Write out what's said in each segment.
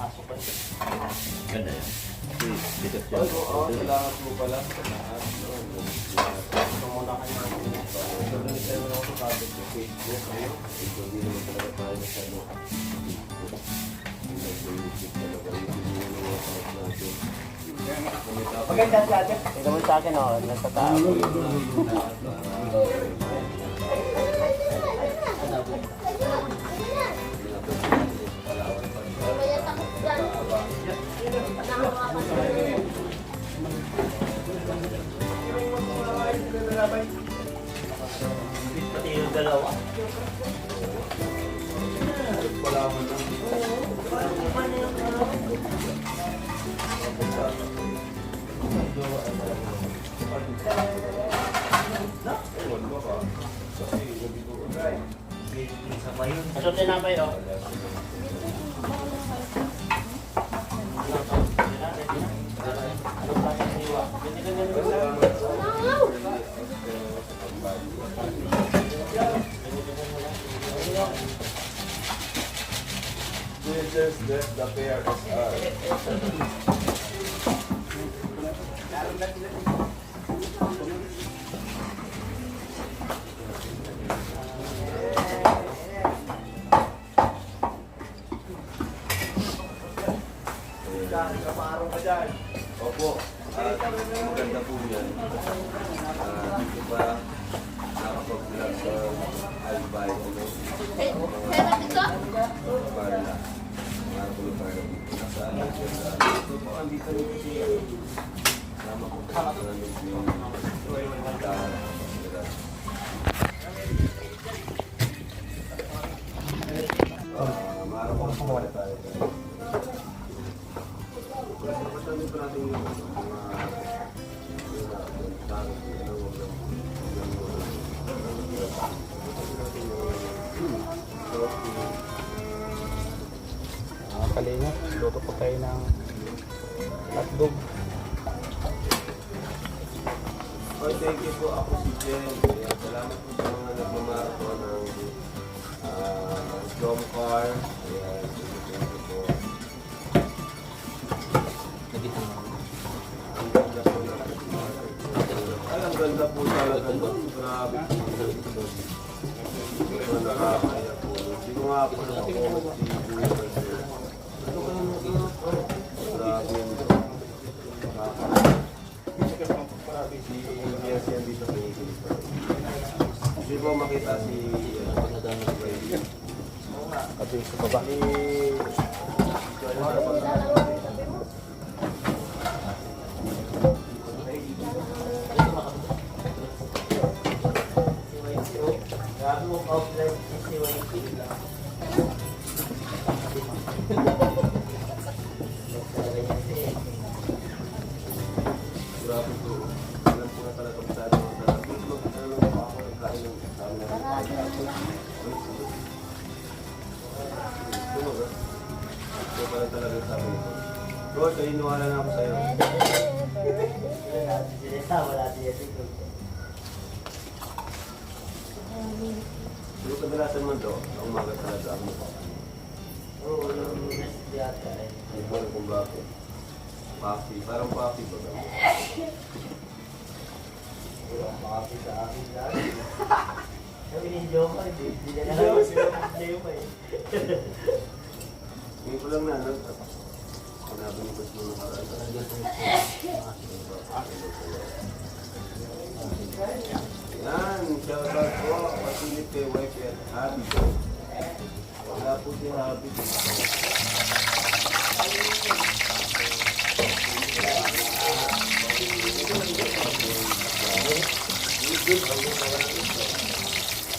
Ganda yan. Bigat yan. Oo, kailangan mo pala sa lahat. Ito muna kayo. Sabi tayo mo ako sa kabit ng Facebook. Ayun. Ito hindi naman talaga tayo na sa ano. Nag-YouTube talaga. Hindi naman mga kahit natin. Maganda sa akin. Ito mo sa akin, nasa tao. Pati yung dalawa. Wala mo lang. Masok din na ba yun? Just the pair Opo, maganda po yan. Dito pa nakapag-vlog sa Albay, para na. Mga pulutan na dito. Nasa dito po, andito rin kasi sama ko sa namin yung maraw tayo. Kalinga, luto po tayo ng hotdog. Oh, thank you po. Ako si Jen. Ayan, salamat po sa mga nagmamarathon ng Dom Car. Ayan, thank you po. Ang ganda po na. Ay, ang ganda po talaga. Grabe po. Ito nakakaya po. Hindi ko nga po na po grabe yun. Hindi po makita si Sabi sa baba. grabe po. Alam po na talaga masyado masarap. Magkakaroon po ako ng kain ng kasama na ito pala talaga sabi nito. Lord, naniniwala na ako sa'yo. Pero kadalasan man to, sa umaga talaga ako napapano. Oo, yung yata eh. Hindi ko alam kung bakit. Papi, parang papi ba ba? Makapit sa akin lagi. Sabi ni Joma, hindi na lang Joma eh. Hindi ko lang na, sinabi ko sa mga nakaraan. Yan, shout out po. Pasilip kay wife at Habi. Wala po si Habi.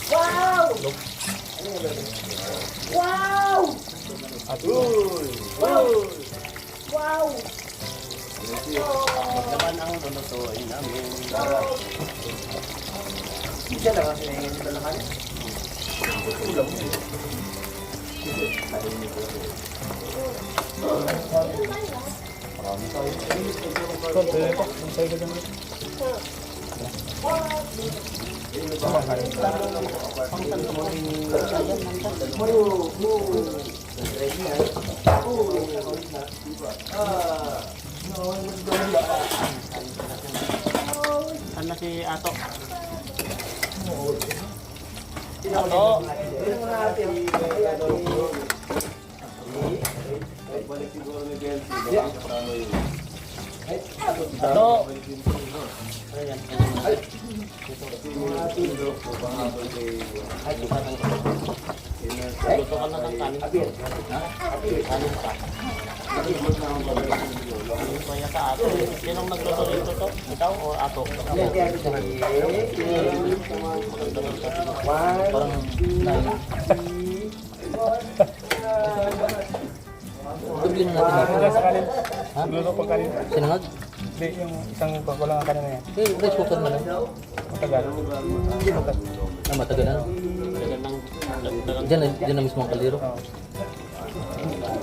Wow! Wow! Uy! Uy! Wow! Maglaban ang lulutuin namin. Isa lang kasi ngayon ito lang kanya. Ulam mo. Marami tayo. Konti po. Ang tayo ka dyan. Sama kayo. Ang tanto mo rin. Ready na. Saan na si Ato? Ato! Tignan mo natin. Balik siguro ni Gelsi. Baka kasama yun. Ato! Ayan. Kasi mga tulo ko, pahabol kay... Luto ka na ng kanin. Kanin pa. Kaya sa Ato. Sinong nagluto dito to? Ikaw o Ato? Parang Dubling natin. sa kanin. Ha? Luto pang kanin. Sinangag? Hindi, yung isang pagkulang kanin na yan. Eh, rice cooker mo lang. Matagal. Ah, matagal na. Dagan ng... Diyan na mismo ang kaliro. Oo.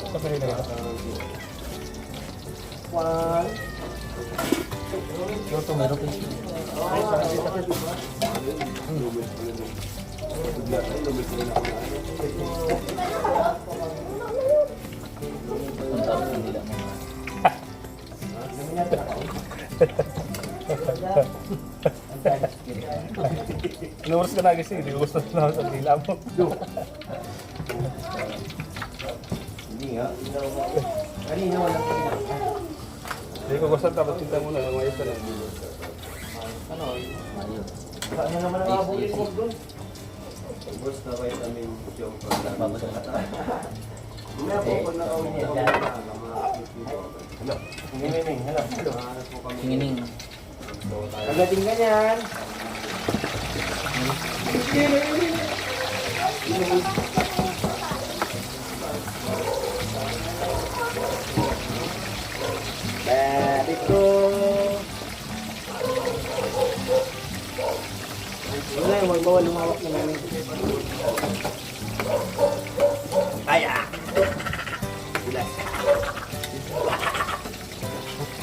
Sa pinili ka. Luto, meron pa yun. Ang tapos ng nila mo. Inuuros ka na kasi, hindi ko gusto na sa dila mo. Hindi nga. Kanina wala pa. Hindi ko gusto, tapos cinta mo na, lumayos ka na. Ano? Ayun. Ano naman ang abulin ko doon? Boss na vitamin yung paglaban. Babasa. Mamaya po, pag nakauwi niya ako na mga Hello. Hingining. Hello. Hello. Tingining. Kagating ka niyan. Very good. Wala yung magbawal lumawak na namin. Aya! Bilas.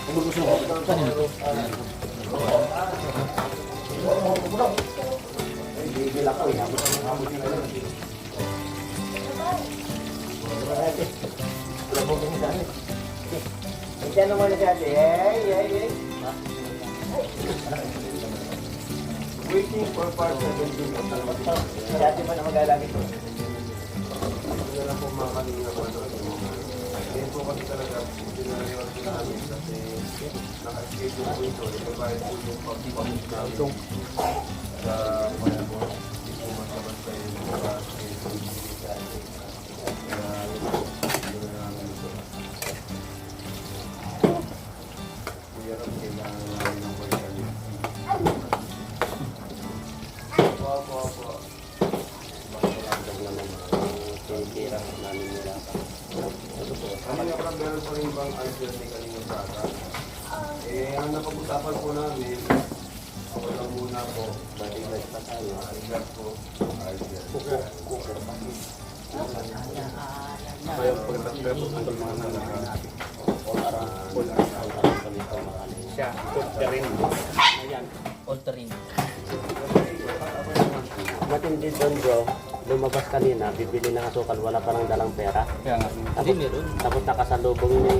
Ano gusto mo? Kanina to? Bibila ka, inabot ang hamot nila yun. Wala mo kong dami. Nandiyan naman na si ate. Hey. waiting for part 17 of the Si ate pa na mag-alagin ko. Hindi na lang po mga kanina ko. Hindi po kasi talaga pinariwag ko namin kasi naka-schedule po ito. Nakabayad po yung pag-pamit namin sa mga po. Hindi po masabas kayo yung mga schedule. Kaya yun po, hindi na namin ito. Kaya rin kailangan namin ng vitamin. Opo. Ano yung meron pa rin bang answer ni Kalinga Saka? Ang napag-usapan po namin, ako lang muna po, balik pa tayo, aligat po, answer. Kaya pagkakasya po ang mga nalaga, Siya, ito rin. Ayan. Altering. Matindi doon bro, lumabas kanina, bibili ng asukal, wala pa lang dalang pera. Kaya nga. Hindi, meron. Tapos nakasalubong ni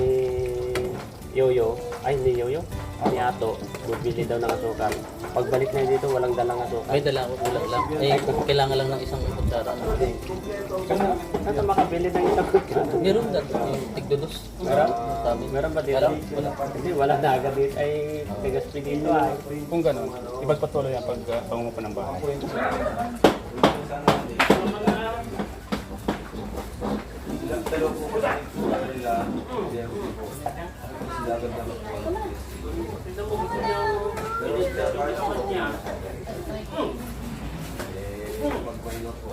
Yoyo, ni Yoyo, ni Ato, bibili daw ng asukal. Pagbalik na dito, walang dalang asukal. May dala ko, kulang lang. Eh, kailangan lang ng isang kutsara. Saan ka makabili ng isang kutsara? Meron na. Yung tigdodos. Meron? Kami. Meron ba dito? Wala. Hindi, wala na agad dito. Ay, bigas dito ay. Kung gano'n, ipagpatuloy ang pagpangungo pa ng bahay. Dalawa po ko sa nila, sila ganda po. Pagpahinga po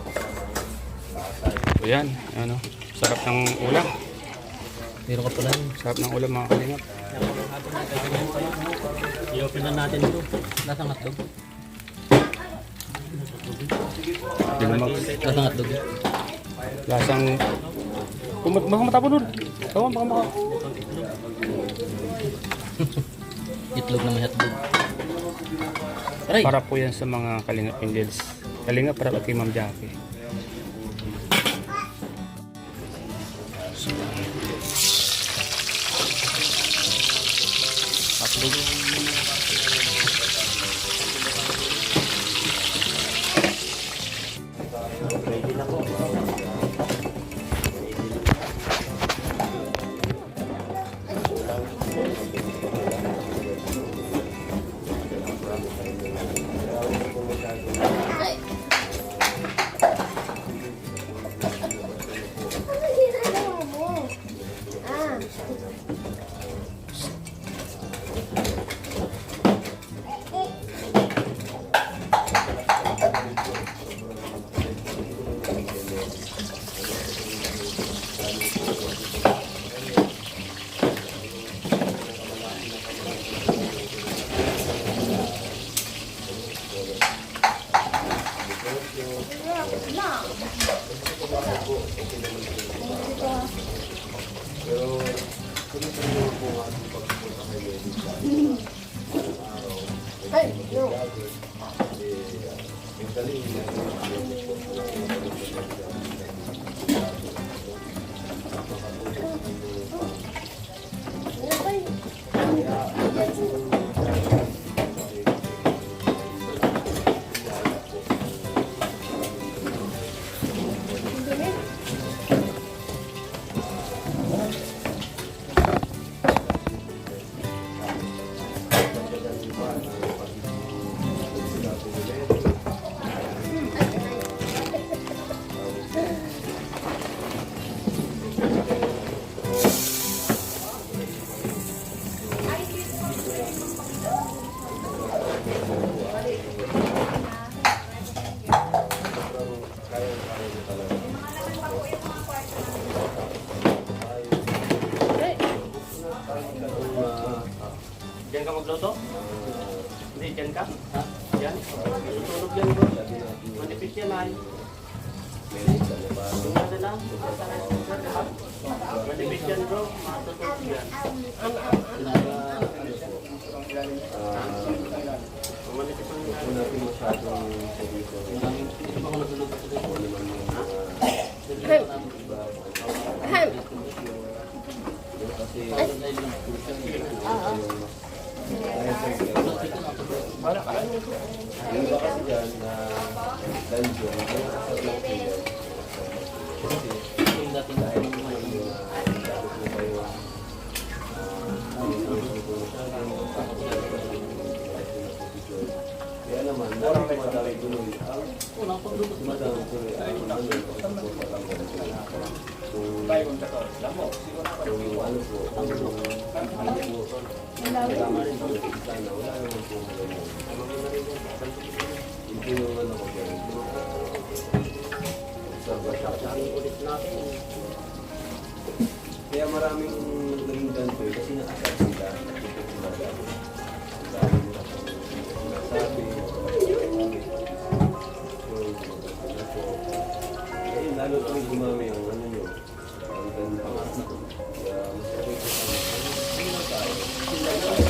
So yan, ano, sarap ng ulam. Meron ka pala yun. Sarap ng ulam mga kalingap. I-open na natin ito. Lasang hotdog. Dinumags. Lasang hotdog. Lasang... Baka matapon doon. Tawang, baka maka... Itlog na may hotdog. Aray! Para po yan sa mga kalingap angels. Kalingap para kay Ma'am Jackie. Hotdog. Ready na po. Ano ginagawa mo? Ah. Na. Pero, tuloy-tuloy naman po ang ating pagpupunta kay Lady sa araw. Ay, no. Yung galing niya, Ano ba yun? Ang dumi. Diyan ka magluto? Hindi, diyan ka? Ha? Diyan? Tutulog yan bro. Manipis yan ay. Tingnan na lang. Manipis yan bro. Matutulog yan. Manipis ang yan. kung natin masyadong seryoso. Hindi pa ako nagluluto sa Kung ano naman yung mga Ahem. kasi yung iba kasi dyan na dungeon, yung kasal lang sila. Kasi yung dating dahil ng mga yung dapat mo kayo kaya naman, marami madami tuloy ang unang pagluto. madami tuloy ang ano yung kung ano po, kung hindi po, kailangan rin po sana, wala naman po magaling. Hindi yung ano ko dyan. Sabi ulit natin. Kaya maraming naging ganito eh, kasi nakasal sila. Ang dami nila po sinasabi. Ngayon, lalo kami gumami ang ano nyo. Ang ganda pa nga. Kaya mas okay ko sa mga hindi na tayo. Hindi na tayo.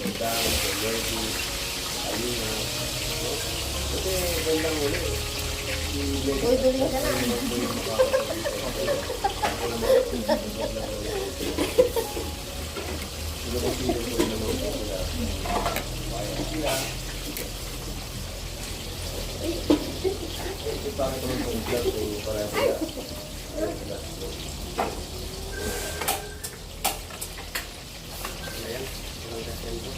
Gandang, Melody, Alina. Kasi gandang ulit. Uy, duling ka na. Bakit naman po vlog kung para sila? Ayan. Ilang kasyan to?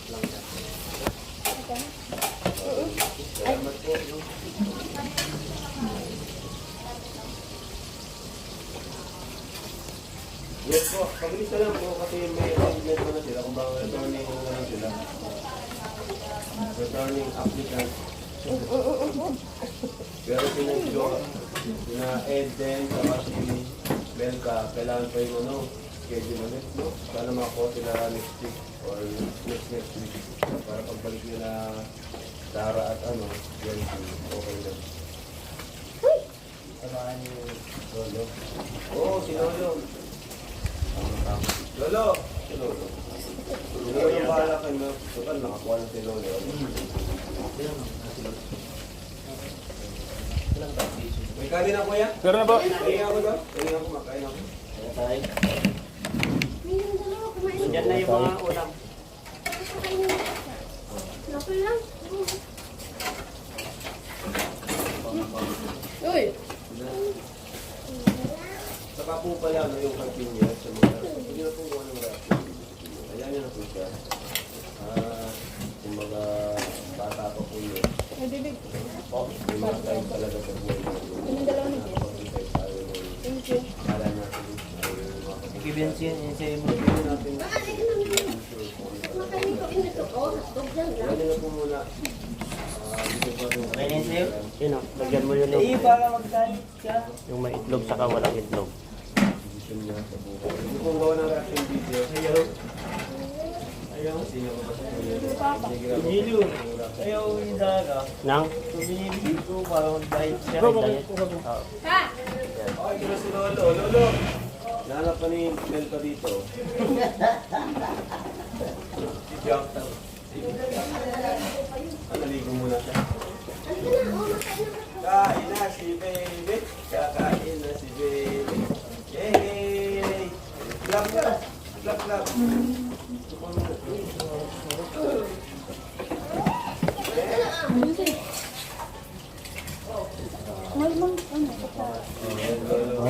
Ilang kasyan. Salamat po. Yes po, pabilis na lang po kasi may arrangement pa na sila kung baka returning na lang sila. Returning applicant. Pero sina Eden, saka si Belka, kailangan pa yung ano, schedule ulit, no? Sana makakuha sila next week or next week. Para pagbalik nila Tara at ano, yan okay na. Samahan niyo Lolo. Oo, si Lolo. Lolo! Si Lolo. Lolo yung bahala kay Mel. Total, nakakuha na si Lolo. lang tayo. May kanin na kuya? Pero na ba? Kain ako daw. Kain ako, makain ako. Kaya tayo. Yung dalawa, kumain. Diyan na yung mga ulam. Kakainin na. Laki lang. Uy! Saka po pala no, yung continue sa mga hindi na po kung anong reaction. Ayan yun na po siya. Yung mga bata pa po yun. May bibig. May mga time talaga sa buhay na yun. Yung dalawa na dyan. Pag-intay tayo ng Thank you. kala natin ay mga Kibiyansi yan, yun siya yung mga kapatid natin. Makain ko ito. Oh, hotdog lang lang. Ganyan na po muna. Dito pa rin. Okay na yun sa'yo? Yun o, lagyan mo yun. para magkain ka. Yung may itlog saka walang itlog. Decision niya sa buhay. Hindi po gawa ng reaction video. Ayaw. Ayaw. Kasi nga po kasi Gilo. Ayaw yung daga. Nang? So binibigay ko para mag-diet siya. Diet. Ha! Ay, ito na si Lolo. Lolo! Nahanap pa ni Mel pa dito. Si Jack. Naligo muna siya. Kain na si baby. Kakain na si baby. Yay! Clap na. Clap, clap.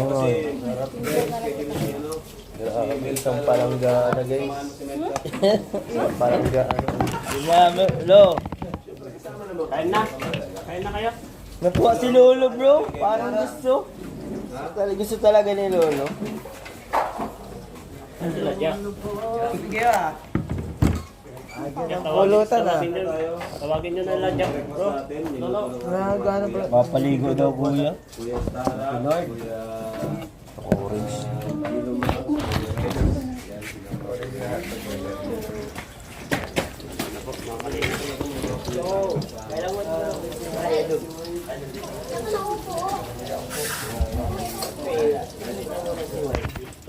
Kasi schedule si ano. Isang palangga na guys. Maano si Mel pa. Isang palangga ano. Lumami, lo. Kasama naman. Kain na. Kain na kayo. Napuha si Lolo bro. Parang gusto. Gusto talaga ni Lolo. Ano sila, Jack? Sige ah. Pulutan ah. Tawagin nyo na lang, Jack. Bro, Lolo. Nagano bro? Papaligo daw kuya. Kuya Stara, Kuya Orange. Gilo Max, Kuya Reyes. Yan, sila po. Kailan mo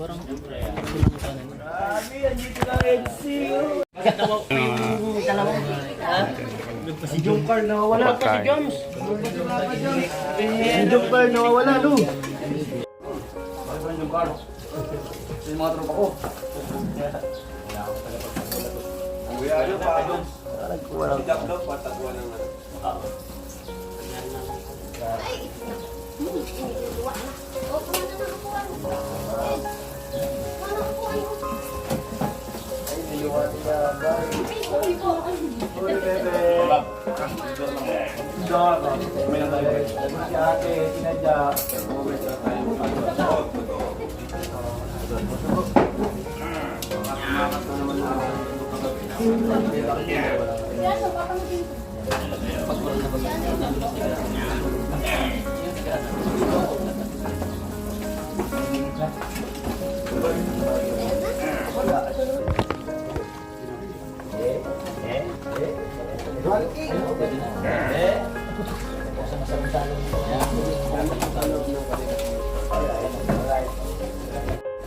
Parang grabe, andito lang EDC. Si Jungkar nawawala pa si Joms. Si Jungkar nawawala, no? Yung mga tropa ko. Kuya, ano pa? Si Jack daw, patagwa ng ano. Uy, bebe. May na tayo. Si ate, sinadya. Moment na tayo. Totoo. Makakakas na naman na.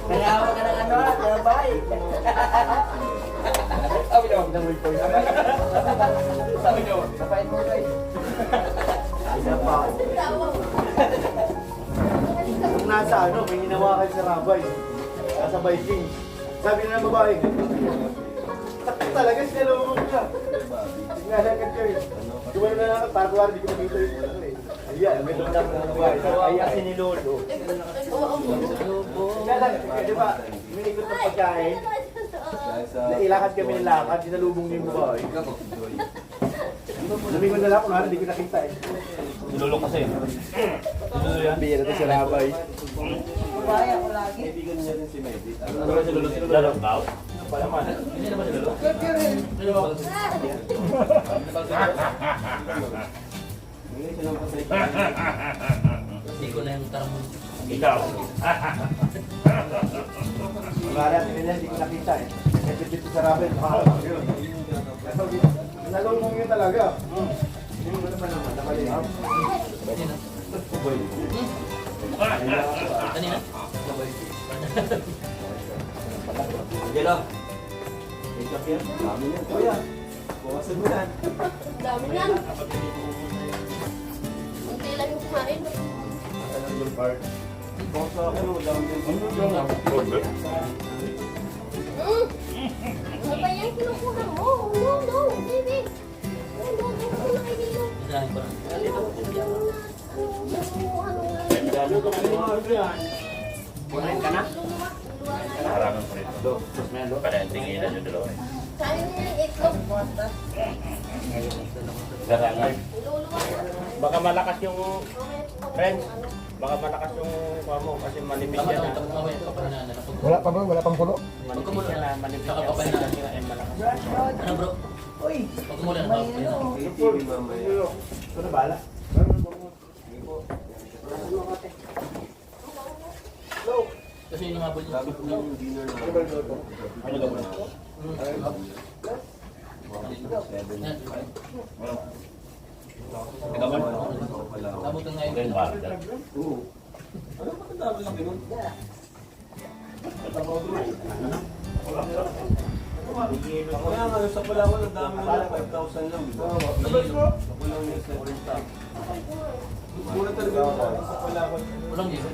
Kaya ako ka ng ano, kaya bye. Sabi niyo, ng will point. Sabi niyo, sapain mo guys. Isa pa. Kung nasa ano, may hinawakan sa Rabay. Nasa Viking. Sabi na ng babae, sakit talaga, sinalawang siya. Sinalagad ko eh. Gumano na lang, para kuwari, di ko nakita yung ano eh. Ayan, may lumang ng babae. Kaya si ni Lolo. Sinalagad ko, di ba? Minikot ng pagkain. Ilakad kami ng lakad, sinalubong niya yung babae. Lumingon na lang ako, di ko nakita eh. Lolo kasi. Bira to si Rabay. Kaibigan niya rin si Medi. Ano ba si Lolo? Lolo daw? Pala man. Hindi naman si Lolo. Hindi siya lang pasay. Hindi ko na yung taramon. Ikaw. Wala, tinila, di ko nakita eh. Kasi dito sa Rabay, yun. Nalulong yun talaga. Yung ano pa naman, nakalihap. Kanina? Angelo. Make up yan. Dami yan. Kuya. Bukasan mo yan. Dami yan. Unti lang yung kumain. Kung sa akin, wala akong din. Ano ba yan kinukuha mo? No, no, baby. No, no, no, no, nakikita. Kumain ka na? Maraming prito. Pala yung tingilan yung dalawa. Kain na yung itlog. Garangan. Iluluwa na. Baka malakas yung friends. Baka malakas yung kuha mo kasi manipis yan na. Wala pa bro, wala pang pulo. Manipis yan na, manipis yan. Kasi nga malakas. Ano bro? Uy! Pag umulan na ba? ATV mamaya. Ito na bala. Kasi yung nangabol niya. Sabi ko yung dinner na. Ano gawin na? Nabutan nga yun. Oo. Ano ba ang dami lang ganun? Kaya nga, sa Palawan, ang dami na 5,000 lang. Sa Palawan yung 7,000. Mura talaga yung sa Palawan. Walang dito.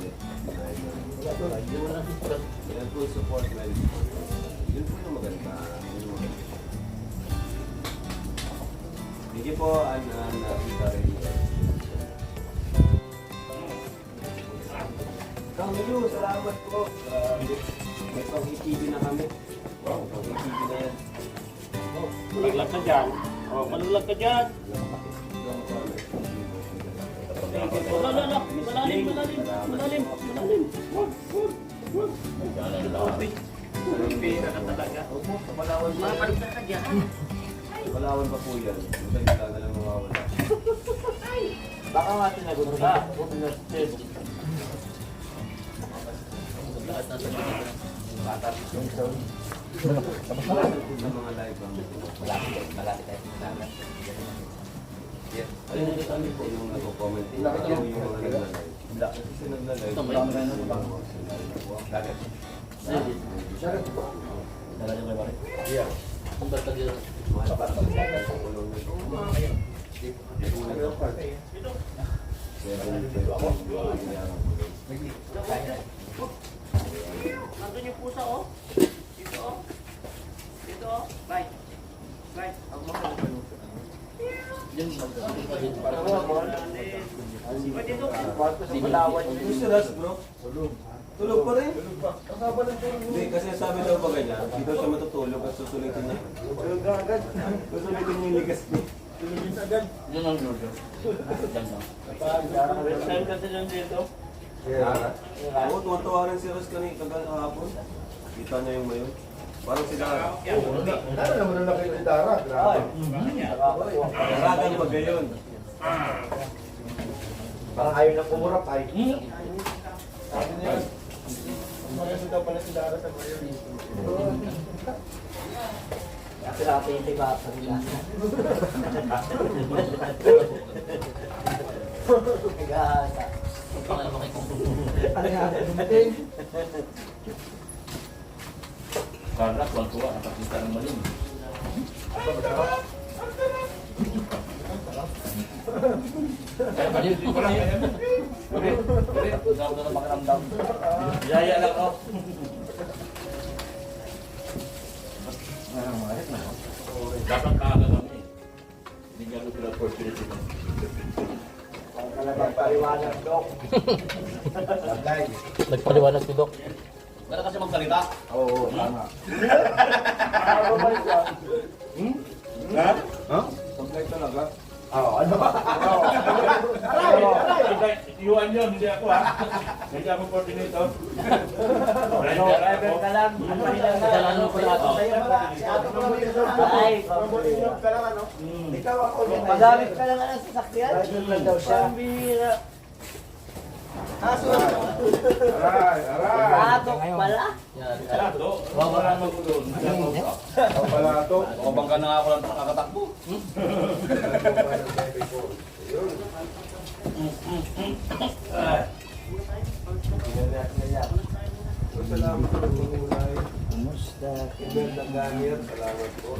Yan po yung support well. Yun po yung maganda. Thank you po, Anita rin. Kamilo, salamat po. May pang-ITV na kami. Pang-ITV na yan. Malaglag ka dyan. Oh, malaglag ka dyan. Malalim. Pira ka talaga. Opo, sa Palawan pa. Palawan pa po yan. Hindi na lang mawawala. Baka nga sinagot ka. Lahat na sa dito. Sa mga live ang Malapit tayo. ayun yung kami po yung nagko-comment. Yung mga nagla-live. Kasi nagla-live. Ito, Ang barkad yun. Nandun yung pusa, oh. Dito, oh. Dito, oh. Bye. Bye. Yun, Pwede dito. Sa Palawan. Yung si Ras, bro? Tulog pa rin? Hindi, kasi sabi daw ba ganyan, dito siya matutulog at susulitin niya. Susulitin niya yung ligas niya. yun ang lord. Diyan lang. First time kasi nandito. Oo, tuwa-tuwa rin si Ras kanina kahapon. Kita niya yung mayon. Parang sila, Ano naman na nakita ni Dara? Grabe. karagan pa gayon. Parang ayaw na kumurap ay. Sabi niya, maganda daw pala si Dara sa Mayon. Kasi natin yung tigatan nila. Nag-aasa. Pangalan mo kay Kung. Ano nga, dumating? Karla, tuwang-tuwa. Nakakita ng maling. Kaya maliit ko lang yan. Daw na makiramdam. Yaya lang ako. Dapat kaaga kami. Hindi nga ito opportunity ko. Talagang paliwanag, Dok. Sablay. Nagpaliwanag si Doc. Wala kasi magsalita. Oo, tama. Ha? Sablay talaga. Oo, ano ba? Iwan yun, hindi ako ha. Hindi ako coordinator. Driver ka lang. Ano lang Kasalanan mo pala ako. Si Ato ko naman yung Ay, Mabutinok ka lang, ano? Ikaw ako. magamit ka lang ang sasakyan. Driver lang daw siya. Pambira. Aso. Aray, aray. Atok pala. Yan. Sarado. Wawala mo ko doon. Ang pala ito. Baka bangka na nga ako lang nakakatakbo. Salamat po kulay. Ibel ng Daniel, salamat po.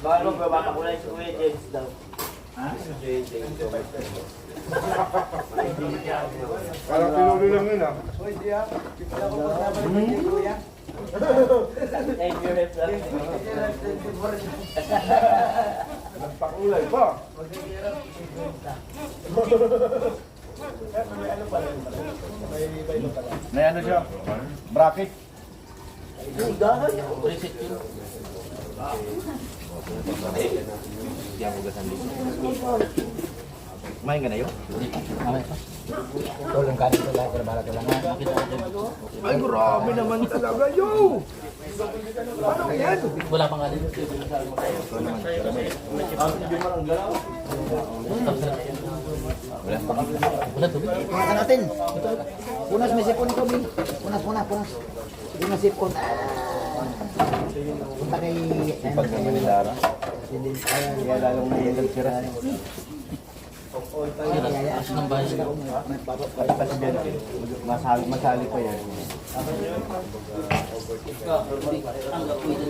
Baka magbabakulay si Kuya James daw. Parang pinulo lang yun ah. Uy, di ah. Kuya. Nagpakulay pa. May ano siya? Bracket. Reset yun. Hindi ako gasan dito. Kumain ka na yun? Mamaya pa. Tulong ka nito lahat. Pero bala lang. Ay, grabe naman talaga, yo! Paano yan? Wala pang alin. Wala tubig. Punasan natin. Punas, may sipon ito, Bin. Punas. Hindi na sipon. Punta kay... Ipag naman ni Lara. Kaya lalong nahilag si Lara. As ng bahay. Masali pa yan. Ang kapoy din.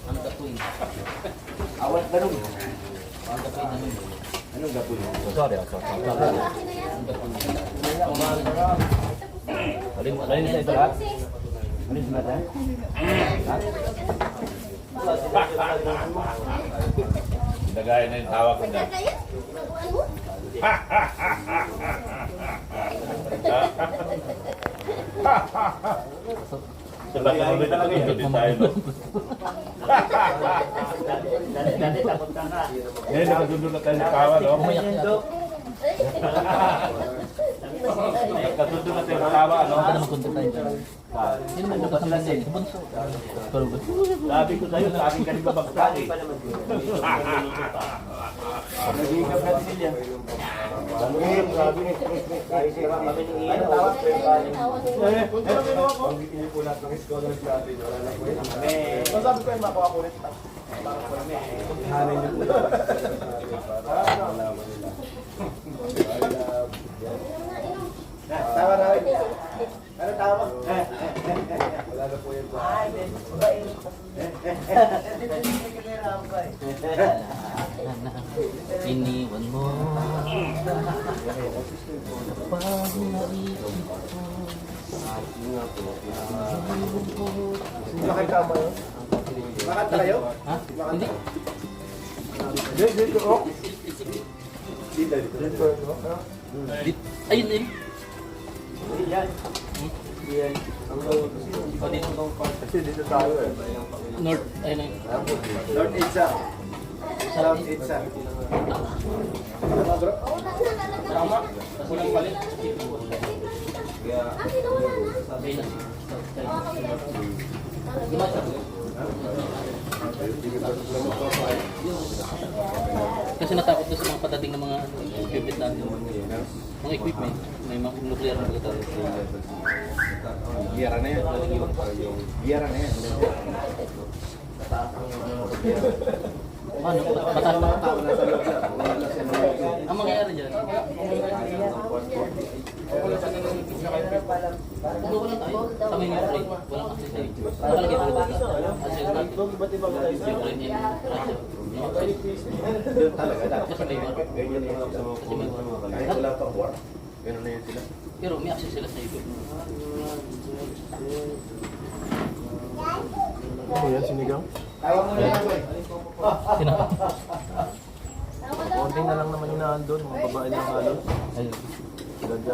Ang kapoy. Awat ganun. Ang kapoy na nun. Anong gapoy? Sorry. Ang kapoy. Alin sa ito lahat? Alin sa lahat? Dagay na yung tawag ko Kaya kaya? Nakuan mo? Sa lahat ng ulit hindi tayo, no? Dati takot ka nga. Ngayon, nakasundo na tayo sa tawa, no? Nakasundo na tayo sa tawa, no? Ano naman content tayo dyan? Sino mo ba sila sin? Sabi ko sa'yo, sa akin ka rin babagsak, eh. Nag-iingap natin nila. Kami ni Ian, tawag ko yung kanin. Ang inipulat ng scholars natin. Wala na po yun. Masabi ko yung makuha ko ulit. Hanin yung para malaman nila. Tawa na rin. Ano tawa? Wala na po yun. Iniwan mo. Pag naisip ko. Nakita mo yun? Makanta kayo? Ha? Hindi. Dito, oh. Ayun din. Kasi dito tayo eh. North, ayun na. North Edsa. South Edsa. Tama? Kulang palit. Ah, kinawala na. Ayun na. Kasi natakot na sa mga patating ng mga equipment natin. Mga equipment. May mga nuclear na pagkatapos. Biyara na yan. Biyara na yan. Ano? Mataas na tao na sa loob. Ang mangyayari dyan. Ano wala tayo? Sa may nuclear. Walang access tayo. Nakalagay tayo dito. Access natin. Ukraine yan. Russia. Talaga dati. Kasi may war. Ganyan na lang sa mga Kasi may war. kahit wala pang war. Ganun na yun sila. Pero may access sila sa YouTube. Ano yan, sinigang? Tawa mo na yan, boy. Sino? Konting na lang naman yung naandun. Mga babae lang halos. Ayun. Ganda.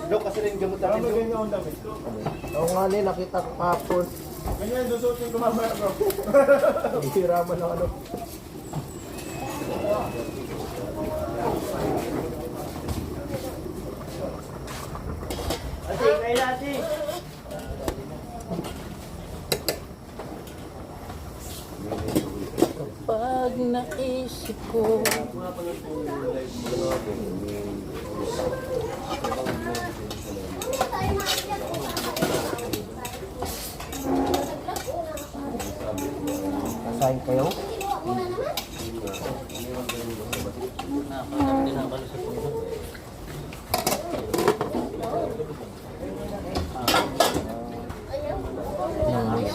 Dok, kasi rin gamot natin. Ano ganyan ang damit? Oo nga nila, nakita ko kapon. Ganyan, dusot yung kumamaya, bro. Hiraman ng ano. Ate, kayo na, ate. Pag naisip ko. Kasahin kayo? Nakakalo sa puso. Nice.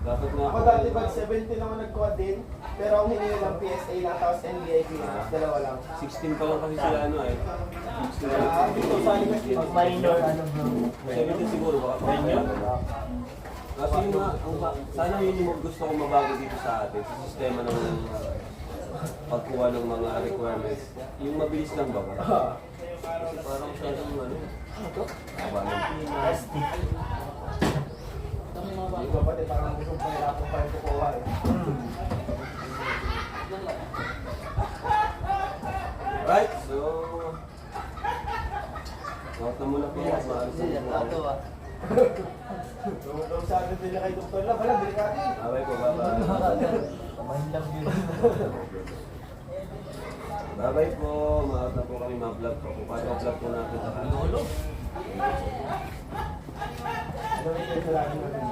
Dapat nga Ako dati bag 70 lang ako nagkuha din. Pero ang hiningi lang PSA lang, tapos NBIP lang. Dalawa lang. 16 pa lang kasi sila ano eh. 16 lang. Dito sa ligas dito. Minor, ano bro? 70 siguro baka minor. Kasi yung sana yun yung gusto kong mabago dito sa atin, sa sistema ng pagkuha ng mga requirements. Yung mabilis lang ba? Kasi parang siya yung ano. Yung kapatid, parang gusto pa nila ako pa yung kukuha eh. Right, so... Huwag na muna po. Maalis na po. Tumutong sa atin din kay Dr. Lab, wala, delikado eh. Bye po, bye-bye. Bye-bye po. Maalis na po kami ma-vlog po. Paano-vlog po natin sa kanila. Ano yung kailangan natin?